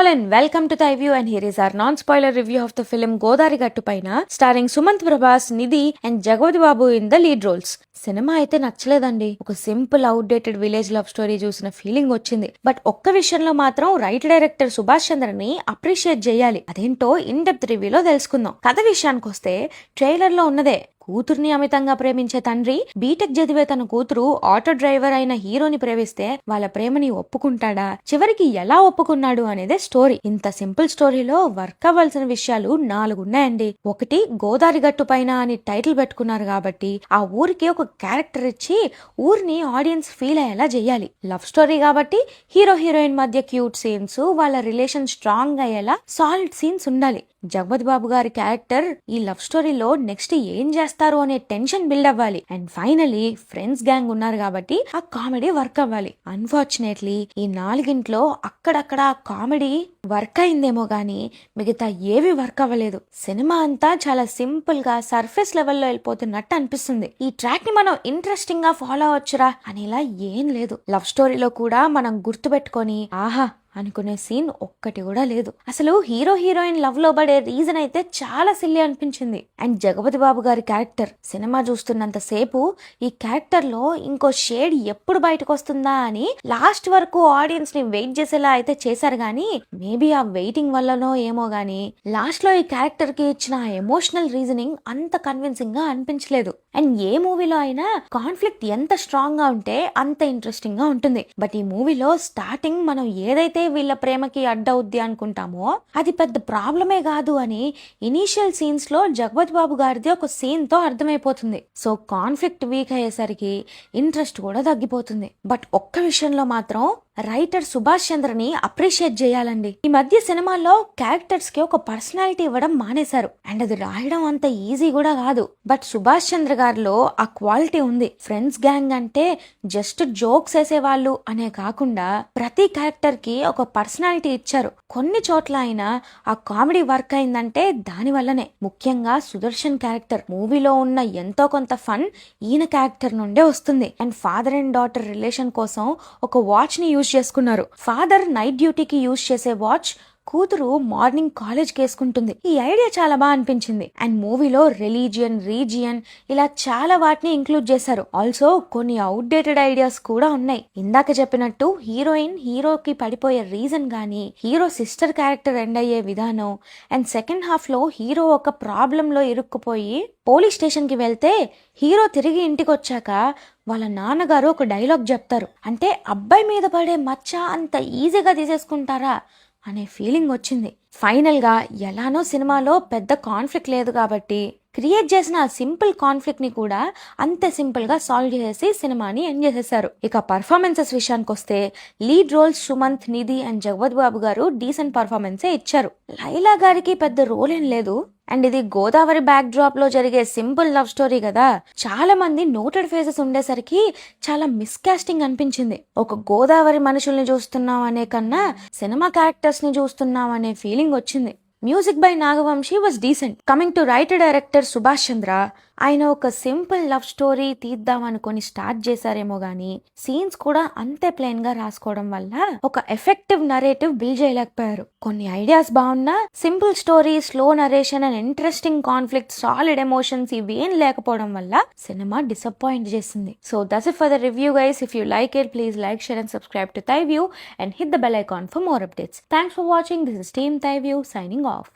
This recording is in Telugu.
all and welcome to Thai View, and here is our non-spoiler review of the film Godari Gattu Paina starring Sumanth Prabhas, Nidhi and Jagavati Babu in the lead roles. Cinema అయితే నచ్చలేదండి. ఒక simple outdated village love story చూసిన ఫీలింగ్ వచ్చింది. బట్ ఒక్క విషయంలో మాత్రం రైట్ డైరెక్టర్ సుభాష్ చంద్రని అప్రిషియేట్ చేయాలి. అదేంటో ఇన్ డెప్త్ రివ్యూలో తెలుసుకుందాం. కథ విషయానికి వస్తే ట్రైలర్ లో ఉన్నదే. కూతుర్ని అమితంగా ప్రేమించే తండ్రి బీటెక్ చదివే తన కూతురు ఆటో డ్రైవర్ అయిన హీరోని ప్రేమిస్తే వాళ్ళ ప్రేమని ఒప్పుకుంటాడా, చివరికి ఎలా ఒప్పుకున్నాడు అనేదే స్టోరీ. ఇంత సింపుల్ స్టోరీలో వర్క్ అవ్వాల్సిన విషయాలు 4 ఉన్నాయండి. ఒకటి, గోదావరి గట్టు పైన అని టైటిల్ పెట్టుకున్నారు కాబట్టి ఆ ఊరికి ఒక క్యారెక్టర్ ఇచ్చి ఊరిని ఆడియన్స్ ఫీల్ అయ్యేలా చెయ్యాలి. లవ్ స్టోరీ కాబట్టి హీరో హీరోయిన్ మధ్య క్యూట్ సీన్స్, వాళ్ళ రిలేషన్ స్ట్రాంగ్ అయ్యేలా సాలిడ్ సీన్స్ ఉండాలి. జగపతి బాబు గారి క్యారెక్టర్ ఈ లవ్ స్టోరీలో నెక్స్ట్ ఏం చేస్తారు అనే టెన్షన్ బిల్డ్ అవ్వాలి. అండ్ ఫైనలీ ఫ్రెండ్స్ గ్యాంగ్ ఉన్నారు కాబట్టి ఆ కామెడీ వర్క్ అవ్వాలి. అన్ఫార్చునేట్లీ ఈ 4 అక్కడక్కడ కామెడీ వర్క్ అయిందేమో గానీ మిగతా ఏవి వర్క్ అవ్వలేదు. సినిమా అంతా చాలా సింపుల్ గా సర్ఫేస్ లెవెల్లో వెళ్ళిపోతున్నట్టు అనిపిస్తుంది. ఈ ట్రాక్ ని మనం ఇంట్రెస్టింగ్ గా ఫాలో అవచ్చురా అనేలా ఏం లేదు. లవ్ స్టోరీలో కూడా మనం గుర్తు పెట్టుకొని ఆహా అనుకునే సీన్ ఒక్కటి కూడా లేదు. అసలు హీరో హీరోయిన్ లవ్ లో పడే రీజన్ అయితే చాలా సిల్లీ అనిపించింది. అండ్ జగపతి బాబు గారి క్యారెక్టర్ సినిమా చూస్తున్నంత సేపు ఈ క్యారెక్టర్ లో ఇంకో షేడ్ ఎప్పుడు బయటకు వస్తుందా అని లాస్ట్ వరకు ఆడియన్స్ ని వెయిట్ చేసేలా అయితే చేశారు గానీ మేబీ ఆ వెయిటింగ్ వల్లనో ఏమో గానీ లాస్ట్ లో ఈ క్యారెక్టర్ కి ఇచ్చిన ఎమోషనల్ రీజనింగ్ అంత కన్విన్సింగ్ గా అనిపించలేదు. అండ్ ఏ మూవీలో అయినా కాన్ఫ్లిక్ట్ ఎంత స్ట్రాంగ్ గా ఉంటే అంత ఇంట్రెస్టింగ్ గా ఉంటుంది. బట్ ఈ మూవీలో స్టార్టింగ్ మనం ఏదైతే వీళ్ళ ప్రేమకి అడ్డవుద్ది అనుకుంటామో అది పెద్ద ప్రాబ్లమే కాదు అని ఇనీషియల్ సీన్స్ లో జగపతి బాబు గారిది ఒక సీన్ తో అర్థమైపోతుంది. సో కాన్ఫ్లిక్ట్ వీక్ అయ్యేసరికి ఇంట్రెస్ట్ కూడా తగ్గిపోతుంది. బట్ ఒక్క విషయంలో మాత్రం రైటర్ సుభాష్ చంద్రని అప్రిషియేట్ చేయాలండి. ఈ మధ్య సినిమాల్లో క్యారెక్టర్స్ కి ఒక పర్సనాలిటీ ఇవ్వడం మానేశారు. అండ్ అది రాయడం అంత ఈజీ కూడా కాదు. బట్ సుభాష్ చంద్ర గారిలో ఆ క్వాలిటీ ఉంది. ఫ్రెండ్స్ గ్యాంగ్ అంటే జస్ట్ జోక్స్ వేసేవాళ్ళు అనే కాకుండా ప్రతి క్యారెక్టర్ కి ఒక పర్సనాలిటీ ఇచ్చారు. కొన్ని చోట్ల అయినా ఆ కామెడీ వర్క్ అయిందంటే దాని వల్లనే. ముఖ్యంగా సుదర్శన్ క్యారెక్టర్ మూవీలో ఉన్న ఎంతో కొంత ఫన్ ఈయన క్యారెక్టర్ నుండే వస్తుంది. And father and daughter relation కోసం ఒక వాచ్ ని యూజ్ చేసుకున్నారు. ఫాదర్ నైట్ డ్యూటీకి యూజ్ చేసే వాచ్ కూతురు మార్నింగ్ కాలేజ్ వేసుకుంటుంది. ఈ ఐడియా చాలా బాగా అనిపించింది. అండ్ మూవీలో రిలీజియన్, రీజియన్ ఇలా చాలా వాటిని ఇంక్లూడ్ చేశారు. ఆల్సో కొన్ని అవుట్డేటెడ్ ఐడియాస్ కూడా ఉన్నాయి. ఇందాక చెప్పినట్టు హీరోయిన్ హీరోకి పడిపోయే రీజన్ గానీ, హీరో సిస్టర్ క్యారెక్టర్ ఎండ్ అయ్యే విధానం, అండ్ సెకండ్ హాఫ్ లో హీరో ఒక ప్రాబ్లం లో ఇరుక్కుపోయి పోలీస్ స్టేషన్ కి వెళ్తే హీరో తిరిగి ఇంటికి వచ్చాక వాళ్ళ నాన్నగారు ఒక డైలాగ్ చెప్తారు. అంటే అబ్బాయి మీద పడే మచ్చ అంత ఈజీగా తీసేసుకుంటారా అనే ఫీలింగ్ వచ్చింది. ఫైనల్ గా ఎలానో సినిమాలో పెద్ద కాన్ఫ్లిక్ట్ లేదు కాబట్టి క్రియేట్ చేసిన ఆ సింపుల్ కాన్ఫ్లిక్ట్ ని కూడా అంతే సింపుల్ గా సాల్వ్ చేసి సినిమాని ఎండ్ చేసేసారు. ఇక పర్ఫార్మెన్సెస్ విషయానికి వస్తే lead roles Sumanth, Nidhi and Jagapathi Babu గారు డీసెంట్ పర్ఫార్మెన్సే ఇచ్చారు. లైలా గారికి పెద్ద రోల్ ఏం లేదు. అండ్ ఇది గోదావరి బ్యాక్ డ్రాప్ లో జరిగే సింపుల్ లవ్ స్టోరీ కదా, చాలా మంది నోటెడ్ ఫేసెస్ ఉండేసరికి చాలా మిస్కాస్టింగ్ అనిపించింది. ఒక గోదావరి మనుషుల్ని చూస్తున్నాం అనే కన్నా సినిమా క్యారెక్టర్స్ ని చూస్తున్నాం అనే ఫీలింగ్ వచ్చింది. Music by Nagavamshi was decent. Coming to writer director Subhash Chandra, ఆయన ఒక సింపుల్ లవ్ స్టోరీ తీద్దాం అనుకుని స్టార్ట్ చేశారేమో గానీ సీన్స్ కూడా అంతే ప్లెయిన్ గా రాసుకోవడం వల్ల ఒక ఎఫెక్టివ్ నరేటివ్ బిల్డ్ చేయలేకపోయారు. కొన్ని ఐడియాస్ బాగున్నా simple story, slow narration and interesting conflict, solid emotions ఇవేం లేకపోవడం వల్ల సినిమా డిసప్పాయింట్ చేసింది. So that's it for the review guys. If you like it, please like, share and subscribe to Thai View and hit the bell icon for more updates. Thanks for watching. This is Team Thai View signing off.